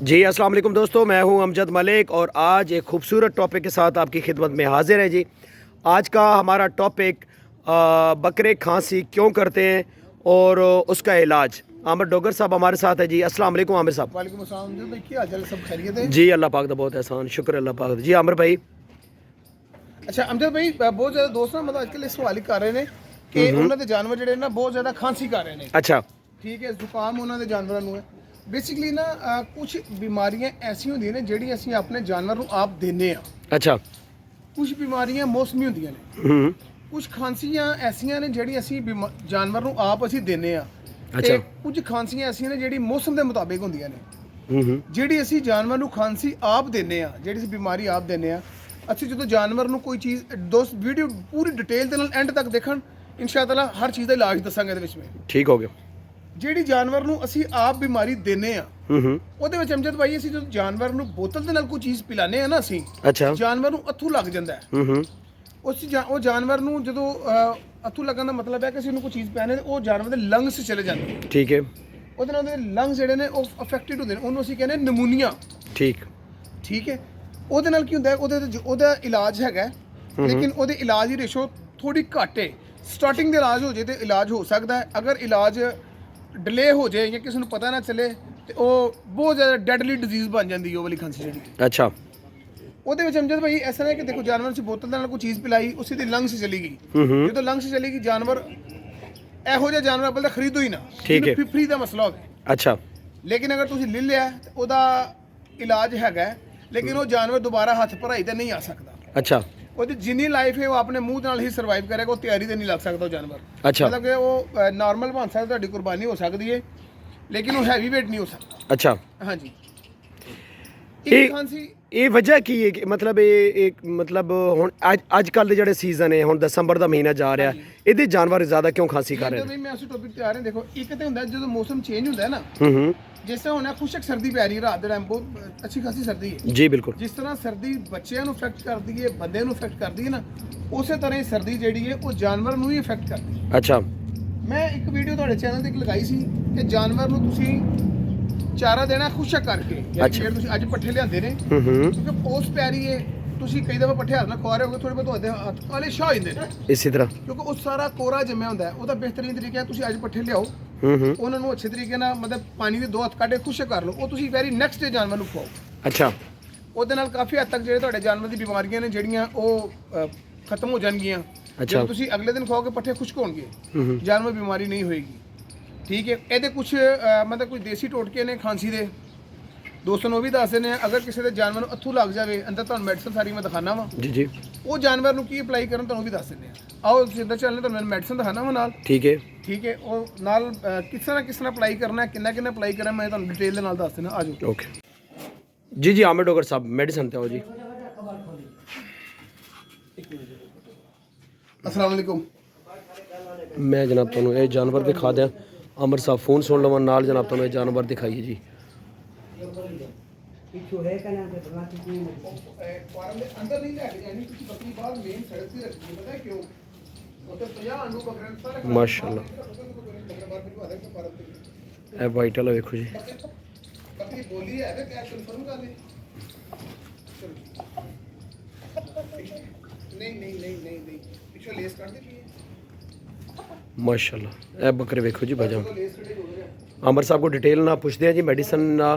जी अस्सलाम वालेकुम दोस्तों, मैं हूं अमजद मलिक और आज एक खूबसूरत टॉपिक के साथ आपकी खिदमत में हाजिर है जी। आज का हमारा टॉपिक बकरे खांसी क्यों करते हैं और उसका इलाज। आमिर डोगर साहब हमारे साथ है जी। अस्सलाम वालेकुम आमिर साहब। वालेकुम अस्सलाम जी, भाई क्या हाल चाल, सब खैरियत है? जी अल्लाह पाक दा बहुत एहसान, शुक्र अल्लाह पाक दा। जी आमिर भाई। अच्छा अमजद भाई, बहुत ज़्यादा दोस्त ना मतलब आजकल इस सवाल ही कर रहे हैं कि उन्होंने जानवर ਜਿਹੜੇ ਨਾ ਬਹੁਤ ਜ਼ਿਆਦਾ ਖਾਂਸੀ ਕਰ ਰਹੇ ਨੇ। अच्छा ਠੀਕ ਹੈ, ਜ਼ੁਕਾਮ ਉਹਨਾਂ ਦੇ ਜਾਨਵਰਾਂ ਨੂੰ ਹੈ। ਬੇਸਿਕਲੀ ਨਾ ਕੁਝ ਬਿਮਾਰੀਆਂ ਐਸੀਆਂ ਹੁੰਦੀਆਂ ਨੇ ਜਿਹੜੀਆਂ ਅਸੀਂ ਆਪਣੇ ਜਾਨਵਰ ਨੂੰ ਆਪ ਦਿੰਨੇ ਆ। अच्छा ਕੁਝ ਬਿਮਾਰੀਆਂ ਮੌਸਮੀ ਹੁੰਦੀਆਂ ਨੇ, ਕੁਝ ਖਾਂਸੀਆਂ ਐਸੀਆਂ ਨੇ ਜਿਹੜੀ ਅਸੀਂ ਜਾਨਵਰ ਨੂੰ ਆਪ ਅਸੀਂ ਦਿੰਨੇ ਆ। ਅੱਛਾ। ਕੁਝ ਖਾਂਸੀਆਂ ਐਸੀਆਂ ਨੇ ਜਿਹੜੀ ਮੌਸਮ ਦੇ ਮੁਤਾਬਿਕ ਹੁੰਦੀਆਂ ਨੇ। हम्म ਜਿਹੜੀ ਅਸੀਂ ਜਾਨਵਰ ਨੂੰ ਖਾਂਸੀ ਆਪ ਦਿੰਨੇ ਆ, ਜਿਹੜੀ ਅਸੀਂ ਬਿਮਾਰੀ ਆਪ ਦਿੰਨੇ ਆ, ਅਸੀਂ ਜਦੋਂ ਜਾਨਵਰ ਨੂੰ ਕੋਈ ਚੀਜ਼ ਦੋਸਤ ਵੀਡੀਓ ਪੂਰੀ ਡਿਟੇਲ ਦੇ ਨਾਲ ਐਂਡ ਤੱਕ ਦੇਖਣ, ਇਨਸ਼ਾਅੱਲਾ ਹਰ ਚੀਜ਼ ਦਾ ਇਲਾਜ ਦੱਸਾਂਗੇ ਇਹਦੇ ਵਿੱਚ ਮੈਂ। ठीक हो गया। ਜਿਹੜੀ ਜਾਨਵਰ ਨੂੰ ਅਸੀਂ ਆਪ ਬਿਮਾਰੀ ਦਿੰਨੇ ਆ हम्म ਉਹਦੇ ਵਿੱਚ ਅਮਜਦ ਭਾਈ ਅਸੀਂ ਜਦੋਂ ਜਾਨਵਰ ਨੂੰ ਬੋਤਲ ਦੇ ਨਾਲ ਕੋਈ ਚੀਜ਼ ਪਿਲਾਨੇ ਆ ਨਾ ਅਸੀਂ, अच्छा ਜਾਨਵਰ ਨੂੰ ਅੱਥੂ ਲੱਗ ਜਾਂਦਾ ਹੈ। हम्म ਉਹ ਜਾਨਵਰ ਨੂੰ ਜਦੋਂ ਅੱਥੂ ਲੱਗਣ ਦਾ ਮਤਲਬ ਹੈ ਕਿ ਅਸੀਂ ਉਹਨੂੰ ਕੋਈ ਚੀਜ਼ ਪਿਆਨੇ ਤੇ ਉਹ ਜਾਨਵਰ ਦੇ ਲੰਗਸ 'ਚ ਚਲੇ ਜਾਂਦੇ ਆ। ठीक है। ਉਹਦੇ ਨਾਲ ਉਹਦੇ ਲੰਗਸ ਜਿਹੜੇ ਨੇ ਉਹ ਅਫੈਕਟਡ ਹੁੰਦੇ ਨੇ, ਉਹਨੂੰ ਅਸੀਂ ਕਹਿੰਦੇ ਨਮੂਨੀਆ। ठीक ਠੀਕ ਹੈ, ਉਹਦੇ ਨਾਲ ਕੀ ਹੁੰਦਾ ਹੈ, ਉਹਦਾ ਇਲਾਜ ਹੈਗਾ, ਲੇਕਿਨ ਉਹਦੇ ਇਲਾਜ ਦੀ ਰੇਸ਼ੋ ਥੋੜੀ ਘੱਟ ਹੈ। ਸਟਾਰਟਿੰਗ ਦੇ ਇਲਾਜ ਹੋ ਜੇ ਤੇ ਇਲਾਜ ਹੋ ਸਕਦਾ ਹੈ, ਅਗਰ ਇਲਾਜ ਡਿਲੇ ਹੋ ਜਾਏ ਜਾਂ ਕਿਸੇ ਨੂੰ ਪਤਾ ਨਾ ਚੱਲੇ ਤੇ ਉਹ ਬਹੁਤ ਜ਼ਿਆਦਾ ਡੈਡਲੀ ਡਿਜ਼ੀਜ਼ ਬਣ ਜਾਂਦੀ ਹੈ ਉਹ ਵਾਲੀ ਖਾਂਸੀ ਜਿਹੜੀ। अच्छा ਉਹਦੇ ਵਿੱਚ ਅਮਜਦ ਭਾਈ ਇਸ ਤਰ੍ਹਾਂ ਹੈ ਕਿ ਦੇਖੋ ਜਾਨਵਰ ਨੂੰ ਬੋਤਲ ਦੇ ਨਾਲ ਕੋਈ ਚੀਜ਼ ਪਿਲਾਈ, ਉਸੇ ਦੀ ਲੰਗਸ ਚਲੀ ਗਈ। ਜਦੋਂ ਲੰਗਸ ਚਲੀ ਗਈ, ਜਾਨਵਰ ਇਹੋ ਜਿਹਾ ਜਾਨਵਰ ਅੱਬਲ ਤਾਂ ਖਰੀਦੋ ਹੀ ਨਾ, ਠੀਕ ਹੈ। ਫਿਫਰੀ ਦਾ ਮਸਲਾ ਹੋਵੇ। अच्छा ਲੇਕਿਨ ਅਗਰ ਤੁਸੀਂ ਲੈ ਲਿਆ ਤੇ ਉਹਦਾ ਇਲਾਜ ਹੈਗਾ, ਲੇਕਿਨ ਉਹ ਜਾਨਵਰ ਦੁਬਾਰਾ ਹੱਥ ਭਰਾਈ ਤੇ ਨਹੀਂ ਆ ਸਕਦਾ। अच्छा ਉਹਦੀ ਜਿੰਨੀ ਲਾਈਫ ਹੈ ਉਹ ਆਪਣੇ ਮੂੰਹ ਨਾਲ ਹੀ ਸਰਵਾਈਵ ਕਰੇਗਾ, ਉਹ ਤਿਆਰੀ ਤੇ ਨਹੀਂ ਲੱਗ ਸਕਦਾ ਉਹ ਜਾਨਵਰ। अच्छा ਮਤਲਬ ਕਿ ਉਹ ਨਾਰਮਲ ਬਣ ਸਕਦਾ, ਤੁਹਾਡੀ ਕੁਰਬਾਨੀ ਹੋ ਸਕਦੀ ਹੈ, ਲੇਕਿਨ ਉਹ ਹੈਵੀ ਵੇਟ ਨਹੀਂ ਹੋ ਸਕਦਾ। अच्छा ਹਾਂਜੀ। ਇਹ ਇੱਕ ਖਾਂਸੀ ਇਹ ਵਜ੍ਹਾ ਕੀ ਹੈ ਕਿ ਮਤਲਬ ਇਹ ਮਤਲਬ ਹੁਣ ਅੱਜ ਕੱਲ ਦੇ ਜਿਹੜੇ ਸੀਜ਼ਨ ਹੈ, ਹੁਣ ਦਸੰਬਰ ਦਾ ਮਹੀਨਾ ਜਾ ਰਿਹਾ, ਇਹਦੇ ਜਾਨਵਰ ਜ਼ਿਆਦਾ ਕਿਉਂ ਖਾਂਸੀ ਕਰ ਰਹੇ ਜਦੋਂ ਨੇ? ਵੀ ਮੈਂ ਉਸ ਟੌਪਿਕ ਤੇ ਆ ਰਿਹਾ, ਦੇਖੋ ਇੱਕ ਤੇ ਹੁੰਦਾ ਜਦੋਂ ਮੌਸਮ ਚੇਂਜ ਹੁੰਦਾ ਹੈ ਨਾ, ਹੂੰ ਜਿਸ ਤਰ੍ਹਾਂ ਹੁਣ ਖੁਸ਼ਕ ਸਰਦੀ ਪੈ ਰਹੀ ਹੈ, ਰਾਤ ਦੇ ਟਾਈਮ ਬਹੁਤ ਅੱਛੀ ਖਾਸੀ ਸਰਦੀ ਹੈ। ਜੀ ਬਿਲਕੁਲ। ਜਿਸ ਤਰ੍ਹਾਂ ਸਰਦੀ ਬੱਚਿਆਂ ਨੂੰ ਇਫੈਕਟ ਕਰਦੀ ਹੈ, ਬੰਦੇ ਨੂੰ ਇਫੈਕਟ ਕਰਦੀ ਹੈ ਨਾ, ਉਸੇ ਤਰ੍ਹਾਂ ਹੀ ਸਰਦੀ ਜਿਹੜੀ ਹੈ ਉਹ ਜਾਨਵਰ ਨੂੰ ਹੀ ਇਫੈਕਟ ਕਰਦੀ ਹੈ। ਅੱਛਾ ਮੈਂ ਇੱਕ ਵੀਡੀਓ ਤੁਹਾਡੇ ਚੈਨਲ ਤੇ ਇੱਕ ਲਗਾਈ ਸੀ ਕਿ ਜਾਨਵਰ ਨੂੰ ਤੁਸੀਂ ਚਾਰਾ ਦੇਣਾ ਖੁਸ਼ਕ ਕਰਕੇ, ਅੱਛਾ। ਜਿਹੜੇ ਤੁਸੀਂ ਅੱਜ ਪੱਠੇ ਲਿਆਂਦੇ ਨੇ, ਹੂੰ ਕਿਉਂਕਿ ਪੋਸ ਪੈ ਰਹੀ ਹੈ, ਤੁਸੀਂ ਕਈ ਦਫਾ ਪੱਠੇ ਹੱਥ ਨਾਲ ਖਵਾ ਰਹੇ ਹੋਗੇ, ਥੋੜੇ ਬਹੁਤ ਹੱਥ ਕਾਲੇ ਸ਼ਾਹ ਹੋ ਜਾਂਦੇ ਨੇ, ਇਸੇ ਤਰ੍ਹਾਂ। ਕਿਉਂਕਿ ਉਹ ਸਾਰਾ ਕੋਰਾ ਜੰਮਿਆ ਹੁੰਦਾ ਹੈ। ਉਹਦਾ ਬਿਹਤਰੀਨ ਤਰੀਕਾ ਹੈ ਤੁਸੀਂ ਅੱਜ ਪੱਠੇ ਲਿਆਓ, ਹੂੰ ਉਹਨਾਂ ਨੂੰ ਅੱਛੇ ਤਰੀਕੇ ਨਾਲ ਮਤਲਬ ਪਾਣੀ ਦੇ 2 ਹੱਥ ਕੱਢ ਕੇ ਖੁਸ਼ਕ ਕਰ ਲਓ, ਉਹ ਤੁਸੀਂ ਵੈਰੀ ਨੈਕਸਟ ਡੇ ਜਾਨਵਰ ਨੂੰ ਖਵਾਓ। ਅੱਛਾ ਉਹਦੇ ਨਾਲ ਕਾਫੀ ਹੱਦ ਤੱਕ ਜਿਹੜੇ ਤੁਹਾਡੇ ਜਾਨਵਰ ਦੀ ਬਿਮਾਰੀਆਂ ਨੇ ਜਿਹੜੀਆਂ ਉਹ ਖਤਮ ਹੋ ਜਾਣਗੀਆਂ। ਅੱਛਾ। ਜਦੋਂ ਤੁਸੀਂ ਅਗਲੇ ਦਿਨ ਖਾਓਗੇ ਪੱਠੇ ਖੁਸ਼ਕ ਹੋਣਗੇ, ਜਾਨਵਰ ਬਿਮਾਰੀ ਨਹੀਂ ਹੋਏਗੀ। ਠੀਕ ਹੈ, ਇਹਦੇ ਕੁਝ ਮਤਲਬ ਕੁਝ ਦੇਸੀ ਟੋਟਕੇ ਨੇ ਖਾਂਸੀ ਦੇ, ਦੋਸਤਾਂ ਨੂੰ ਉਹ ਵੀ ਦੱਸਦੇ ਨੇ। ਅਗਰ ਕਿਸੇ ਦੇ ਜਾਨਵਰ ਨੂੰ ਅੱਥੂ ਲੱਗ ਜਾਵੇ, ਅੰਦਰ ਤੁਹਾਨੂੰ ਮੈਡੀਸਨ ਸਾਰੀ ਮੈਂ ਦਿਖਾਣਾ ਵਾ, ਜੀ ਜੀ ਉਹ ਜਾਨਵਰ ਨੂੰ ਕੀ ਅਪਲਾਈ ਕਰਨ ਤੁਹਾਨੂੰ ਵੀ ਦੱਸ ਦਿੰਦੇ ਆ। ਆਓ ਸਿੱਧਾ ਚੱਲਨੇ, ਤੁਹਾਨੂੰ ਮੈਡੀਸਨ ਦਿਖਾਣਾ ਵਾ ਨਾਲ। ਠੀਕ ਹੈ। ਠੀਕ ਹੈ, ਉਹ ਨਾਲ ਕਿਸ ਤਰ੍ਹਾਂ ਅਪਲਾਈ ਕਰਨਾ, ਕਿੰਨਾ ਅਪਲਾਈ ਕਰਨਾ, ਮੈਂ ਤੁਹਾਨੂੰ ਡਿਟੇਲ ਦੇ ਨਾਲ ਦੱਸ ਦੇਣਾ। ਆਜੋ। ओके जी जी आमिर डोगर साहब मेडिसिन ते आओ जी। अस्सलाम वालेकुम। मैं जनाब तुहानू ये जानवर दिखा दिया। आमिर साहब फोन सुन लवा नाल, जनाब तुहानू ये जानवर दिखाइए जी। अंदर नहीं लेके जानी, कुछ बकरी बाहर मेन सड़क से रखी है, पता है क्यों? ਉੱਥੇ 50 ਆਂਡੂ ਬੱਕਰੇ ਨੇ ਸਾਰੇ माशाल्लाह ए वाइट वाला देखो जी। ਬੱਕਰੀ ਬੋਲੀ ਹੈ ਤੇ ਕਿਆ ਕਨਫਰਮ ਕਰ ਲਈ? ਨਹੀਂ ਪਿੱਛੋਂ ਲੇਸ ਕੱਢ ਦਿੱਤੀ ਹੈ। माशाल्लाह ए बकरे देखो जी भजा। ਲੇਸ ਕੱਢੇ ਹੋ ਗਿਆ। आमिर साहब को डिटेल ना पुछते हैं जी मेडिसिन ना,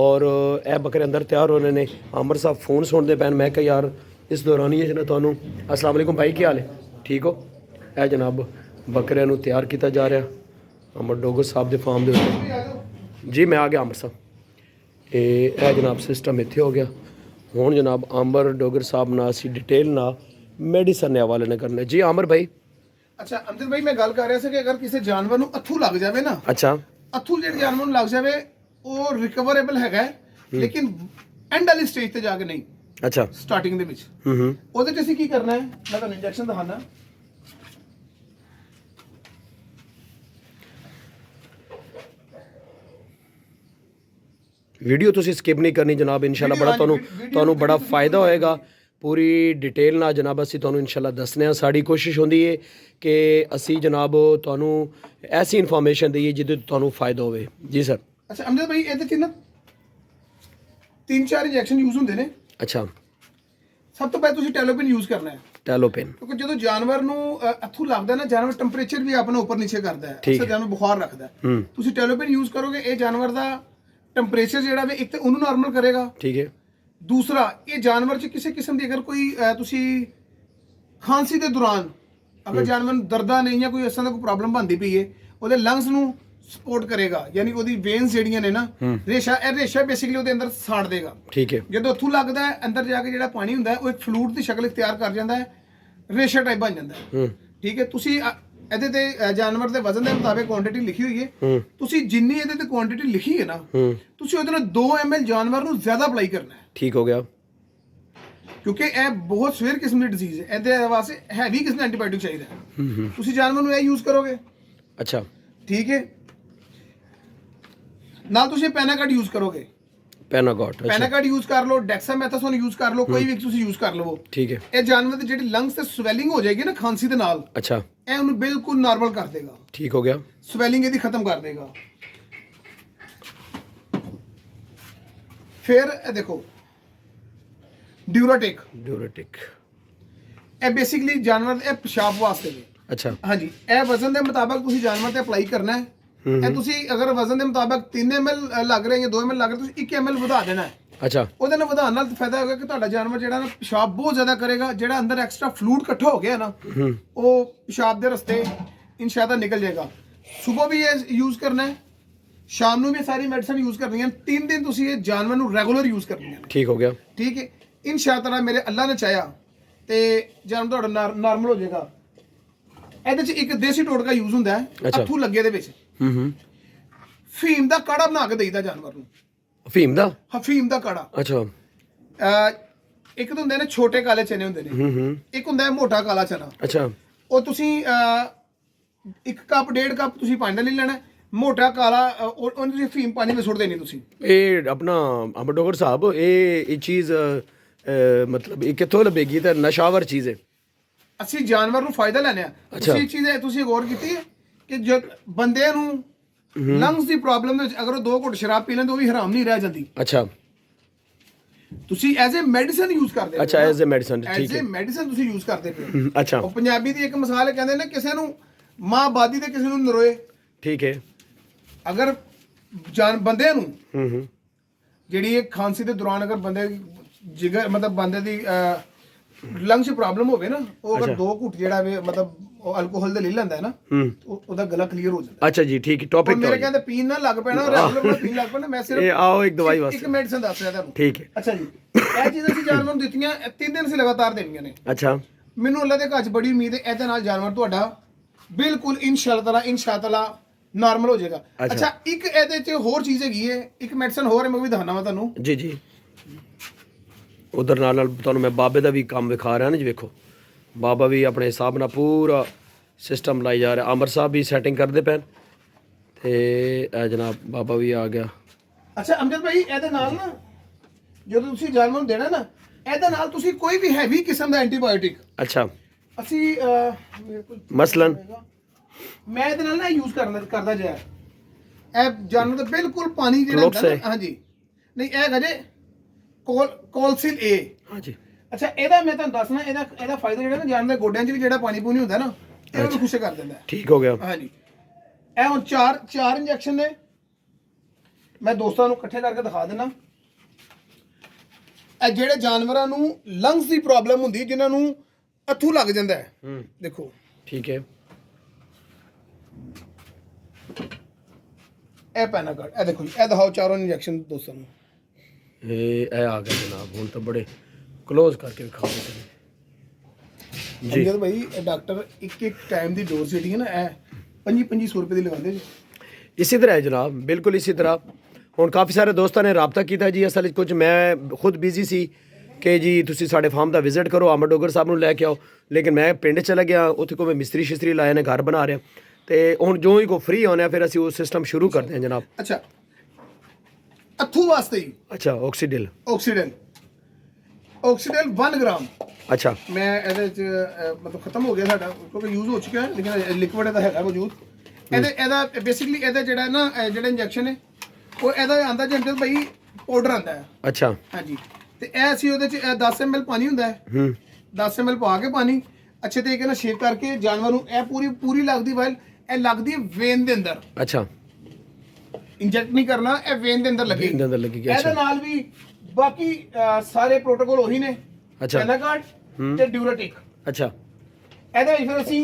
और ए बकरे अंदर तैयार होने ने। आमिर साहब फोन सुनते पैन, मैं कहा यार इस दौरान ही है तुहानू। अस्सलाम वालेकुम भाई, क्या हाल है? ठीक हो? ए जनाब बकरियां नू तैयार किया जा रहा आमिर डोगर साहब के फार्म के उत्ते। जी मैं आ गया आमिर साहब। ये जनाब सिस्टम इत्थे हो गया। हुण जनाब आमिर डोगर साहब ना असी डिटेल ना मेडिसिन के हवाले ने करने। जी आमिर भाई। ਅੱਛਾ ਅਮਜਦ ਭਾਈ, ਮੈਂ ਗੱਲ ਕਰ ਰਿਹਾ ਸੀ ਕਿ ਅਗਰ ਕਿਸੇ ਜਾਨਵਰ ਨੂੰ ਅੱਥੂ ਲੱਗ ਜਾਵੇ ਨਾ, अच्छा ਅੱਥੂ ਜਿਹੜੇ ਜਾਨਵਰ ਨੂੰ ਲੱਗ ਜਾਵੇ ਉਹ ਰਿਕਵਰੇਬਲ ਹੈਗਾ, ਲੇਕਿਨ ਐਂਡ ਵਾਲੀ ਸਟੇਜ ਤੇ ਜਾ ਕੇ ਨਹੀਂ, अच्छा ਸਟਾਰਟਿੰਗ ਦੇ ਵਿੱਚ। ਉਹਦੇ 'ਚ ਅਸੀਂ ਕੀ ਕਰਨਾ ਹੈ, ਮੈਂ ਤੁਹਾਨੂੰ ਇੰਜੈਕਸ਼ਨ ਦਿਖਾਣਾ। वीडियो तुसी स्किप नहीं करनी जनाब, इंशाल्लाह बड़ा ਤੁਹਾਨੂੰ बड़ा फ़ायदा होएगा। पूरी डिटेल ना जनाब असी ਤੁਹਾਨੂੰ इंशाल्लाह दसने हैं। साड़ी कोशिश होंदी है कि असी जनाब ਤੁਹਾਨੂੰ ऐसी इन्फॉर्मेशन दईए जिहदे ਤੁਹਾਨੂੰ फ़ायदा होवे। जी सर। ਅੱਛਾ ਅਮਜਦ ਭਾਈ, ਇਹਦੇ 'ਚ ਨਾ 3-4 ਇੰਜੈਕਸ਼ਨ ਯੂਜ਼ ਹੁੰਦੇ ਨੇ। ਅੱਛਾ, ਸਭ ਤੋਂ ਪਹਿਲਾਂ ਤੁਸੀਂ ਟੈਲੋਪਿਨ ਯੂਜ਼ ਕਰਨਾ ਹੈ, ਟੈਲੋਪਿਨ। ਕਿਉਂਕਿ ਜਦੋਂ ਜਾਨਵਰ ਨੂੰ ਅੱਥੂ ਲੱਗਦਾ ਨਾ, ਜਾਨਵਰ ਟੈਂਪਰੇਚਰ ਵੀ ਆਪਣਾ ਉੱਪਰ ਨੀਚੇ ਕਰਦਾ ਹੈ, ਠੀਕ ਅਕਸਰ ਜਾਨਵਰ ਬੁਖਾਰ ਰੱਖਦਾ ਹੈ। ਤੁਸੀਂ ਟੈਲੋਪਿਨ ਯੂਜ਼ ਕਰੋਗੇ, ਇਹ ਜਾਨਵਰ ਦਾ ਟੈਂਪਰੇਚਰ ਜਿਹੜਾ ਵੇ ਇੱਕ ਤਾਂ ਉਹਨੂੰ ਨਾਰਮਲ ਕਰੇਗਾ, ਠੀਕ ਹੈ। ਦੂਸਰਾ ਇਹ ਜਾਨਵਰ 'ਚ ਕਿਸੇ ਕਿਸਮ ਦੀ ਅਗਰ ਕੋਈ ਤੁਸੀਂ ਖਾਂਸੀ ਦੇ ਦੌਰਾਨ ਅਗਰ ਜਾਨਵਰ ਨੂੰ ਦਰਦਾਂ ਨਹੀਂ ਜਾਂ ਕੋਈ ਇਸ ਤਰ੍ਹਾਂ ਦਾ ਕੋਈ ਪ੍ਰੋਬਲਮ ਬਣਦੀ ਪਈ ਹੈ, ਉਹਦੇ ਲੰਗਸ ਨੂੰ ਸਪੋਰਟ ਕਰੇਗਾ, ਯਾਨੀ ਉਹਦੀ ਵੇਨਸ ਜਿਹੜੀਆਂ ਨੇ ਨਾ, ਰੇਸ਼ਾ ਬੇਸਿਕਲੀ ਉਹਦੇ ਅੰਦਰ ਸਾੜ ਦੇਗਾ। ਠੀਕ ਹੈ। ਜਦੋਂ ਅੱਥੂ ਲੱਗਦਾ ਹੈ, ਅੰਦਰ ਜਾ ਕੇ ਜਿਹੜਾ ਪਾਣੀ ਹੁੰਦਾ ਹੈ ਉਹ ਇੱਕ ਫਲੂਇਡ ਦੀ ਸ਼ਕਲ ਇਖਤਿਆਰ ਕਰ ਜਾਂਦਾ ਹੈ, ਰੇਸ਼ਾ ਟਾਈਪ ਬਣ ਜਾਂਦਾ ਹੈ। ਠੀਕ ਹੈ। ਤੁਸੀਂ ਇਹਦੇ ਤੇ ਜਾਨਵਰ ਦੇ ਵਜ਼ਨ ਦੇ ਮੁਤਾਬਿਕ ਕੁਆਂਟੀਟੀ ਲਿਖੀ ਹੋਈ ਹੈ, ਤੁਸੀਂ ਜਿੰਨੀ ਇਹਦੇ ਤੇ ਕੁਆਂਟੀਟੀ ਲਿਖੀ ਹੈ ਨਾ, ਤੁਸੀਂ ਉਹਦੇ ਨਾਲ 2 ml ਜਾਨਵਰ ਨੂੰ ਜ਼ਿਆਦਾ ਅਪਲਾਈ ਕਰਨਾ ਹੈ। ਠੀਕ ਹੋ ਗਿਆ। ਕਿਉਂਕਿ ਇਹ ਬਹੁਤ ਸਵੇਰ ਕਿਸਮ ਦੀ ਡਿਜ਼ੀਜ਼ ਹੈ, ਇਹਦੇ ਵਾਸਤੇ ਹੈਵੀ ਕਿਸਮ ਦਾ ਐਂਟੀਬਾਇਓਟਿਕ ਚਾਹੀਦਾ ਹੈ। ਤੁਸੀਂ ਜਾਨਵਰ ਨੂੰ ਇਹ ਯੂਜ਼ ਕਰੋਗੇ। ਅੱਛਾ, ਠੀਕ ਹੈ। ਨਾਲ ਤੁਸੀਂ ਪੈਨਾਕਾਰਡ ਯੂਜ਼ ਕਰੋਗੇ। ਪੈਨਾਕਾਰਡ ਯੂਜ਼ ਕਰ ਲਓ, ਡੈਕਸਾਮੈਥਾਸੋਨ ਯੂਜ਼ ਕਰ ਲਓ, ਕੋਈ ਵੀ ਤੁਸੀਂ ਯੂਜ਼ ਕਰ ਲਵੋ। ਠੀਕ ਹੈ। ਇਹ ਜਾਨਵਰ ਦੇ ਜਿਹੜੀ ਲੰਗਸ ਤੇ ਸਵੈਲਿੰਗ ਹੋ ਜਾਏਗੀ ਨਾ ਖਾਂਸੀ ਦੇ ਨਾਲ, ਅੱਛਾ, ਇਹ ਉਹਨੂੰ ਬਿਲਕੁਲ ਨਾਰਮਲ ਕਰ ਦੇਗਾ। ਠੀਕ ਹੋ ਗਿਆ। ਸਵੈਲਿੰਗ ਇਹਦੀ ਖਤਮ ਕਰ ਦੇਗਾ। ਫਿਰ ਇਹ ਦੇਖੋ ਡਿਊਰਾਟਿਕ ਇਹ ਬੇਸਿਕਲੀ ਜਾਨਵਰ ਦੇ ਪਿਸ਼ਾਬ ਵਾਸਤੇ ਨੇ। ਅੱਛਾ, ਹਾਂਜੀ, ਇਹ ਵਜ਼ਨ ਦੇ ਮੁਤਾਬਕ ਤੁਸੀਂ ਜਾਨਵਰ ਤੇ ਅਪਲਾਈ ਕਰਨਾ ਹੈ। ਇਹ ਤੁਸੀਂ ਅਗਰ ਵਜ਼ਨ ਦੇ ਮੁਤਾਬਕ 3 ml ਲੱਗ ਰਿਹਾ ਜਾਂ 2 ml ਲੱਗ ਰਿਹਾ, ਤੁਸੀਂ 1 ml ਵਧਾ ਦੇਣਾ ਹੈ। ਅੱਛਾ, ਉਹਦੇ ਨਾਲ ਵਧਾਉਣ ਨਾਲ ਫਾਇਦਾ ਹੋਗਾ ਕਿ ਤੁਹਾਡਾ ਜਾਨਵਰ ਜਿਹੜਾ ਨਾ ਪਿਸ਼ਾਬ ਬਹੁਤ ਜ਼ਿਆਦਾ ਕਰੇਗਾ, ਜਿਹੜਾ ਅੰਦਰ ਐਕਸਟਰਾ ਫਲੂਇਡ ਇਕੱਠਾ ਹੋ ਗਿਆ ਨਾ, ਉਹ ਪਿਸ਼ਾਬ ਦੇ ਰਸਤੇ ਇਨਸ਼ਾਅੱਲਾ ਨਿਕਲ ਜਾਏਗਾ। ਸਵੇਰ ਵੀ ਇਹ ਯੂਜ਼ ਕਰਨਾ ਹੈ, ਸ਼ਾਮ ਨੂੰ ਵੀ ਸਾਰੀ ਮੈਡੀਸਨ ਯੂਜ਼ ਕਰਨੀ ਹੈ। 3 ਦਿਨ ਤੁਸੀਂ ਇਹ ਜਾਨਵਰ ਨੂੰ ਰੈਗੂਲਰ ਯੂਜ਼ ਕਰਨੀ ਹੈ। ਠੀਕ ਹੋ ਗਿਆ। ਠੀਕ ਹੈ। ਇਨਸ਼ਾਅੱਲਾ ਮੇਰੇ ਅੱਲਾ ਨੇ ਚਾਹਿਆ ਤੇ ਜਾਨਵਰ ਤੁਹਾਡਾ ਨਾਰਮਲ ਹੋ ਜਾਏਗਾ। ਇਹਦੇ 'ਚ ਇੱਕ ਦੇਸੀ ਟੋਟਕਾ ਯੂਜ਼ ਹੁੰਦਾ ਹੈ ਅੱਥੂ ਲੱਗੇ ਦੇ ਵਿੱਚ। ਫੀਮ ਦਾ ਕਾੜਾ ਬਣਾ ਕੇ ਦੇਈਦਾ ਜਾਨਵਰ ਨੂੰ। ਅਫੀਮ ਦਾ ਕਾੜਾ। ਅੱਛਾ। ਇੱਕ ਤਾਂ ਹੁੰਦੇ ਨੇ ਛੋਟੇ ਕਾਲੇ ਚਨੇ ਹੁੰਦੇ ਨੇ, ਇੱਕ ਹੁੰਦਾ ਹੈ ਮੋਟਾ ਕਾਲਾ ਚਨਾ। ਅੱਛਾ। ਉਹ ਤੁਸੀਂ 1 ਕੱਪ 1.5 ਕੱਪ ਤੁਸੀਂ ਪਾਣੀ ਦਾ ਲੈ ਲੈਣਾ। ਮੋਟਾ ਕਾਲਾ ਉਹਨੂੰ ਤੁਸੀਂ ਫੀਮ ਪਾਣੀ ਵਿੱਚ ਸੁੱਟ ਦੇਣੀ ਤੁਸੀਂ। ਇਹ ਆਪਣਾ ਅਮਰ ਡੋਗਰ ਸਾਹਿਬ, ਇਹ ਚੀਜ਼ ਮਤਲਬ ਇਹ ਕਿੱਥੋਂ ਲੱਭੇਗੀ? ਤਾਂ ਨਸ਼ਾਵਰ ਚੀਜ਼ ਹੈ। ਅਸੀਂ ਜਾਨਵਰ ਨੂੰ ਫਾਇਦਾ ਲੈਣੇ ਆ। ਤੁਸੀਂ ਚੀਜ਼ ਤੁਸੀਂ ਗੌਰ ਕੀਤੀ ਹੈ ਕਿ ਜਦ ਬੰਦੇ ਨੂੰ ਲੰਗਸ ਦੀ ਪ੍ਰੋਬਲਮ ਦੇ ਵਿੱਚ ਅਗਰ ਉਹ 2 ਘੁੱਟ ਸ਼ਰਾਬ ਪੀ ਲੈਂਦੇ, ਉਹ ਵੀ ਹਰਾਮ ਨਹੀਂ ਰਹਿ ਜਾਂਦੀ। ਅੱਛਾ, ਤੁਸੀਂ ਐਜ਼ ਅ ਮੈਡੀਸਨ ਯੂਜ਼ ਕਰਦੇ ਹੋ। ਅੱਛਾ, ਐਜ਼ ਅ ਮੈਡੀਸਨ। ਠੀਕ ਹੈ, ਐਜ਼ ਅ ਮੈਡੀਸਨ ਤੁਸੀਂ ਯੂਜ਼ ਕਰਦੇ ਪਏ। ਅੱਛਾ। ਉਹ ਪੰਜਾਬੀ ਦੀ ਇੱਕ ਮਿਸਾਲ ਹੈ, ਕਹਿੰਦੇ ਨੇ ਕਿਸੇ ਨੂੰ ਮਾਂ ਬਾਦੀ ਤੇ ਕਿਸੇ ਨੂੰ ਨਰੋਏ। ਠੀਕ ਹੈ। ਅਗਰ ਬੰਦੇ ਨੂੰ ਜਿਹੜੀ ਇਹ ਖਾਂਸੀ ਦੇ ਦੌਰਾਨ ਅਗਰ ਬੰਦੇ ਜਿਗਰ ਮਤਲਬ ਬੰਦੇ ਦੀ ਲੰਗਸ 'ਚ ਪ੍ਰੋਬਲਮ ਹੋਵੇ ਨਾ, ਉਹ ਅਗਰ 2 ਘੁੱਟ ਜਿਹੜਾ ਵੇ ਮਤਲਬ ਉਹ ਅਲਕੋਹਲ ਦੇ ਲੈ ਲੈਂਦਾ ਹੈ ਨਾ, ਉਹਦਾ ਗਲਾ ਕਲੀਅਰ ਹੋ ਜਾਂਦਾ। ਅੱਛਾ ਜੀ, ਠੀਕ ਹੈ। ਟੌਪਿਕ ਮੇਰੇ ਕਹਿੰਦੇ ਪੀਣ ਨਾ ਲੱਗ ਪੈਣਾ, ਰੈਗੂਲਰ ਪੀਣ ਲੱਗ ਪੈਣਾ। ਮੈਂ ਸਿਰਫ ਆਓ ਇੱਕ ਦਵਾਈ ਵਾਸਤੇ ਇੱਕ ਮੈਡੀਸਨ ਦੱਸ ਰਿਹਾ ਤੁਹਾਨੂੰ। ਠੀਕ ਹੈ। ਅੱਛਾ ਜੀ, ਇਹ ਚੀਜ਼ਾਂ ਅਸੀਂ ਜਾਨਵਰ ਨੂੰ ਦਿੱਤੀਆਂ, 3 ਦਿਨ ਅਸੀਂ ਲਗਾਤਾਰ ਦੇਣੀਆਂ ਨੇ। ਅੱਛਾ। ਮੈਨੂੰ ਅੱਲਾ ਦੇ ਘਰ 'ਚ ਬੜੀ ਉਮੀਦ ਹੈ ਇਹਦੇ ਨਾਲ ਜਾਨਵਰ ਤੁਹਾਡਾ ਬਿਲਕੁਲ ਇਨਸ਼ਾਅੱਲਾ ਨਾਰਮਲ ਹੋ ਜਾਏਗਾ। ਅੱਛਾ, ਇੱਕ ਇਹਦੇ 'ਚ ਹੋਰ ਚੀਜ਼ ਹੈਗੀ ਹੈ, ਇੱਕ ਮੈਡੀਸਨ ਹੋਰ ਹੈ, ਮੈਂ ਵੀ ਦਿਖਾਣਾ ਵਾ ਤੁਹਾਨੂੰ। ਜੀ। ਉਧਰ ਨਾਲ ਤੁਹਾਨੂੰ ਮੈਂ ਬਾਬੇ ਦਾ ਵੀ ਕੰਮ ਵਿਖਾ ਰਿਹਾ ਨਾ ਜੀ। ਵੇਖੋ, ਬਾਬਾ ਵੀ ਆਪਣੇ ਹਿਸਾਬ ਨਾਲ ਪੂਰਾ ਸਿਸਟਮ ਲਾਈ ਜਾ ਰਿਹਾ। ਅਮਰ ਸਾਹਿਬ ਵੀ ਸੈਟਿੰਗ ਕਰਦੇ ਪੈਣ ਤੇ ਇਹ ਜਨਾਬ ਬਾਬਾ ਵੀ ਆ ਗਿਆ। ਅੱਛਾ ਅਮਜਦ ਭਾਈ, ਇਹਦੇ ਨਾਲ ਨਾ ਜਦੋਂ ਤੁਸੀਂ ਜਾਨਵਰ ਨੂੰ ਦੇਣਾ ਨਾ, ਇਹਦੇ ਨਾਲ ਤੁਸੀਂ ਕੋਈ ਵੀ ਹੈਵੀ ਕਿਸਮ ਦਾ ਐਂਟੀਬਾਇਓਟਿਕ। ਅੱਛਾ। ਅਸੀਂ ਮਸਲਨ ਮੈਂ ਇਹਦੇ ਨਾਲ ਨਾ ਯੂਜ਼ ਕਰਦਾ ਜਾਇਆ। ਇਹ ਜਾਨਵਰ ਦਾ ਬਿਲਕੁਲ ਪਾਣੀ ਜਿਹੜਾ ਹੁੰਦਾ ਨਾ, ਹਾਂਜੀ ਨਹੀਂ, ਇਹ ਹੈਗਾ ਜੇ ਕੋਲਸਿਲ ਏ। ਹਾਂਜੀ। ਅੱਛਾ, ਇਹਦਾ ਮੈਂ ਤੁਹਾਨੂੰ ਦੱਸਣਾ, ਇਹਦਾ ਫਾਇਦਾ ਜਿਹੜਾ ਨਾ, ਜਾਨਵਰ ਦੇ ਗੋਡਿਆਂ 'ਚ ਵੀ ਜਿਹੜਾ ਪਾਣੀ ਪੂਣੀ ਹੁੰਦਾ ਨਾ, ਇਹ ਉਹਨੂੰ ਖੁਸ਼ ਕਰ ਦਿੰਦਾ। ਠੀਕ ਹੋ ਗਿਆ। ਹਾਂਜੀ। ਇਹ ਹੁਣ 4 ਇੰਜੈਕਸ਼ਨ ਨੇ, ਮੈਂ ਦੋਸਤਾਂ ਨੂੰ ਇਕੱਠੇ ਕਰਕੇ ਦਿਖਾ ਦਿੰਦਾ। ਇਹ ਜਿਹੜੇ ਜਾਨਵਰਾਂ ਨੂੰ ਲੰਗਸ ਦੀ ਪ੍ਰੋਬਲਮ ਹੁੰਦੀ, ਜਿਨ੍ਹਾਂ ਨੂੰ ਅੱਥੂ ਲੱਗ ਜਾਂਦਾ ਹੈ, ਦੇਖੋ। ਠੀਕ ਹੈ। ਇਹ ਪੈਨਾਕਾਰਡ, ਇਹ ਦੇਖੋ ਜੀ, ਇਹ ਦਿਖਾਓ 4 ਇੰਜੈਕਸ਼ਨ ਦੋਸਤਾਂ ਨੂੰ। ਇਹ ਆ ਗਿਆ ਜਨਾਬ, ਹੁਣ ਤਾਂ ਬੜੇ ਕਲੋਜ਼ ਕਰਕੇ ਵਿਖਾਓ ਜੀ। ਭਾਈ ਡਾਕਟਰ ਇੱਕ ਟਾਈਮ ਦੀ ਡੋਜ਼ ਜਿਹੜੀ ਹੈ ਨਾ, ਇਹ 2500 ਰੁਪਏ ਦੀ ਲਗਾਉਂਦੇ ਜੀ। ਇਸੇ ਤਰ੍ਹਾਂ ਹੈ ਜਨਾਬ, ਬਿਲਕੁਲ ਇਸੇ ਤਰ੍ਹਾਂ। ਹੁਣ ਕਾਫੀ ਸਾਰੇ ਦੋਸਤਾਂ ਨੇ ਰਾਬਤਾ ਕੀਤਾ ਜੀ। ਅਸਲ ਵਿੱਚ ਕੁਝ ਮੈਂ ਖੁਦ ਬਿਜ਼ੀ ਸੀ ਕਿ ਜੀ ਤੁਸੀਂ ਸਾਡੇ ਫਾਰਮ ਦਾ ਵਿਜ਼ਿਟ ਕਰੋ, ਅਮਰ ਡੋਗਰ ਸਾਹਿਬ ਨੂੰ ਲੈ ਕੇ ਆਓ, ਲੇਕਿਨ ਮੈਂ ਪਿੰਡ ਚਲਾ ਗਿਆ, ਉੱਥੇ ਕੋਈ ਮਿਸਤਰੀ ਸ਼ਿਸਤਰੀ ਲਾਇਆ ਨੇ, ਘਰ ਬਣਾ ਰਿਹਾ, ਤੇ ਹੁਣ ਜੋ ਹੀ ਕੋ ਫ੍ਰੀ ਹੋਣਾ ਫਿਰ ਅਸੀਂ ਉਹ ਸਿਸਟਮ ਸ਼ੁਰੂ ਕਰਦੇ ਹਾਂ ਜਨਾਬ। ਅੱਛਾ, ਅੱਥੂ ਵਾਸਤੇ ਹੀ। ਅੱਛਾ, ਆਕਸੀਡਿਲ 1 ਗ੍ਰਾਮ। ਅੱਛਾ। ਮੈਂ ਇਹਦੇ 'ਚ ਮਤਲਬ ਖਤਮ ਹੋ ਗਿਆ ਸਾਡਾ, ਕਿਉਂਕਿ ਯੂਜ਼ ਹੋ ਚੁੱਕਿਆ ਹੈ, ਲੇਕਿਨ ਲਿਕਵਿਡ ਇਹਦਾ ਹੈਗਾ ਮੌਜੂਦ। ਇਹਦਾ ਬੇਸਿਕਲੀ ਇਹਦਾ ਜਿਹੜਾ ਨਾ ਜਿਹੜਾ ਇੰਜੈਕਸ਼ਨ ਹੈ, ਉਹ ਇਹਦਾ ਆਂਦਾ ਜੀ ਅੰਕਲ ਭਾਈ ਪਾਊਡਰ ਆਉਂਦਾ ਹੈ। ਅੱਛਾ ਹਾਂਜੀ, ਤੇ ਇਹ ਅਸੀਂ ਉਹਦੇ ਚ 10 ml ਪਾਣੀ ਹੁੰਦਾ ਹੈ। 10 ml ਪਾ ਕੇ ਪਾਣੀ ਅੱਛੇ ਤਰੀਕੇ ਨਾਲ ਸ਼ੇਕ ਕਰਕੇ ਜਾਨਵਰ ਨੂੰ ਇਹ ਪੂਰੀ ਲੱਗਦੀ ਵਾਇਲ ਇਹ ਲੱਗਦੀ ਹੈ ਵੇਨ ਦੇ ਅੰਦਰ। ਅੱਛਾ, ਇੰਜੈਕਟ ਨਹੀਂ ਕਰਨਾ, ਇਹ ਵੇਨ ਦੇ ਅੰਦਰ ਲੱਗੇਗੀ। ਵੇਨ ਦੇ ਅੰਦਰ ਲੱਗੇਗੀ, ਇਹਦੇ ਅੱਛਾ। ਨਾਲ ਵੀ ਬਾਕੀ ਸਾਰੇ ਪ੍ਰੋਟੋਕੋਲ ਉਹੀ ਨੇ। ਅੱਛਾ। ਪੈਨਾਕਾਰਡ ਤੇ ਡਿਊਰਾਟਿਕ। ਅੱਛਾ ਇਹਦੇ ਵਿੱਚ ਫਿਰ ਅਸੀਂ